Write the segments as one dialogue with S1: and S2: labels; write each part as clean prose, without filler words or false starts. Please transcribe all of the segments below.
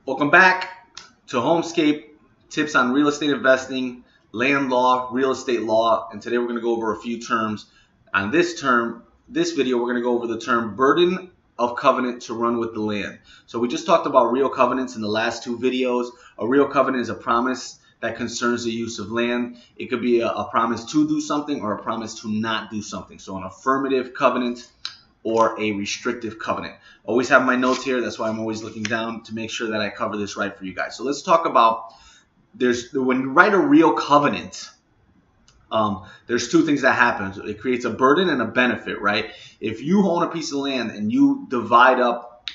S1: Welcome back to Homeskape, tips on real estate investing, land law, real estate law, and today we're going to go over a few terms. On this video, we're going to go over the term burden of covenant to run with the land. So we just talked about real covenants in the last two videos. A real covenant is a promise that concerns the use of land. It could be a promise to do something or a promise to not do something. So an affirmative covenant or a restrictive covenant. Always have my notes here. That's why I'm always looking down to make sure that I cover this right for you guys. So let's talk about when you write a real covenant, there's two things that happen. It creates a burden and a benefit, right? If you own a piece of land and you divide up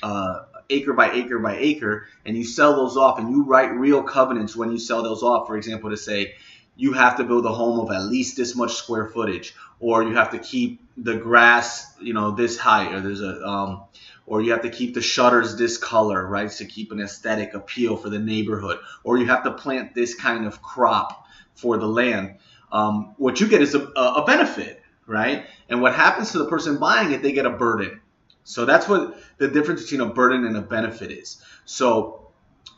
S1: acre by acre by acre and you sell those off and you write real covenants when you sell those off, for example, to say you have to build a home of at least this much square footage, or you have to keep the grass, this height, or or you have to keep the shutters this color, right, to keep an aesthetic appeal for the neighborhood, or you have to plant this kind of crop for the land. What you get is a benefit, right? And what happens to the person buying it, they get a burden. So that's what the difference between a burden and a benefit is. So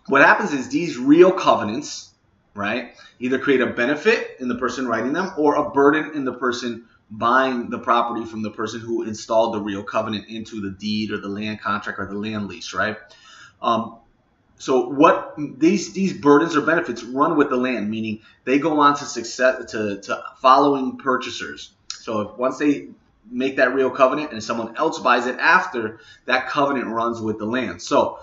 S1: what happens is these real covenants, right, either create a benefit in the person writing them or a burden in the person buying the property from the person who installed the real covenant into the deed or the land contract or the land lease, right? So what these burdens or benefits run with the land, meaning they go on to success to following purchasers. So once they make that real covenant and someone else buys it after, that covenant runs with the land. So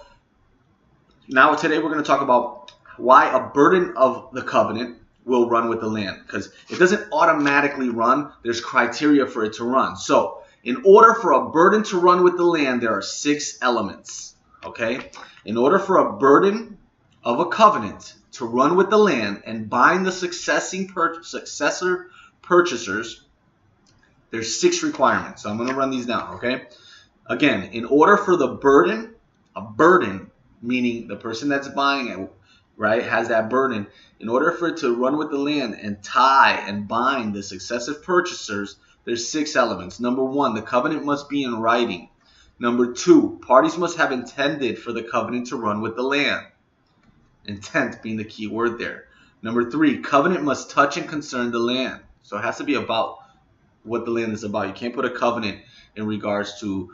S1: now today we're going to talk about why a burden of the covenant will run with the land, because it doesn't automatically run. There's criteria for it to run. So in order for a burden to run with the land, there are 6 elements. Okay? In order for a burden of a covenant to run with the land and bind the successor purchasers, there's 6 requirements. So I'm going to run these down, okay? Again, in order for the burden, a burden, meaning the person that's buying it, right, has that burden. In order for it to run with the land and tie and bind the successive purchasers, there's 6 elements. Number 1, the covenant must be in writing. Number 2, parties must have intended for the covenant to run with the land. Intent being the key word there. Number 3, covenant must touch and concern the land. So it has to be about what the land is about. You can't put a covenant in regards to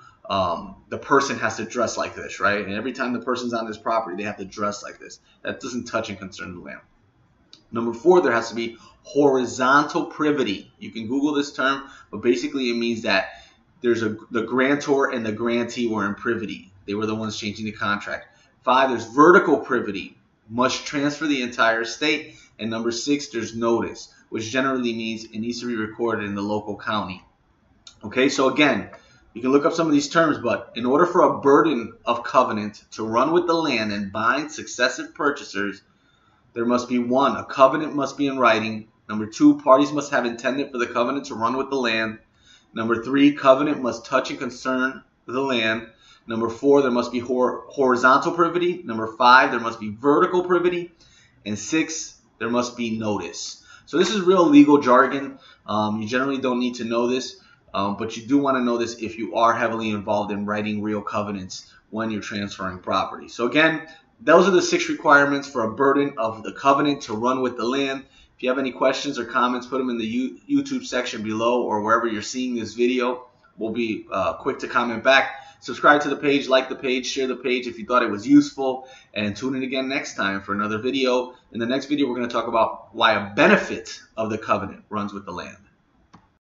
S1: the person has to dress like this, right? And every time the person's on this property, they have to dress like this. That doesn't touch and concern the land. Number 4, there has to be horizontal privity. You can Google this term, but basically it means that there's the grantor and the grantee were in privity. They were the ones changing the contract. 5, there's vertical privity. Must transfer the entire estate. And number 6, there's notice, which generally means it needs to be recorded in the local county. Okay, so again, you can look up some of these terms, but in order for a burden of covenant to run with the land and bind successive purchasers, there must be 1, a covenant must be in writing. Number 2, parties must have intended for the covenant to run with the land. Number 3, covenant must touch and concern the land. Number 4, there must be horizontal privity. Number 5, there must be vertical privity. And 6, there must be notice. So this is real legal jargon. You generally don't need to know this. But you do want to know this if you are heavily involved in writing real covenants when you're transferring property. So again, those are the 6 requirements for a burden of the covenant to run with the land. If you have any questions or comments, put them in the YouTube section below or wherever you're seeing this video. We'll be quick to comment back. Subscribe to the page, like the page, share the page if you thought it was useful, and tune in again next time for another video. In the next video, we're going to talk about why a benefit of the covenant runs with the land.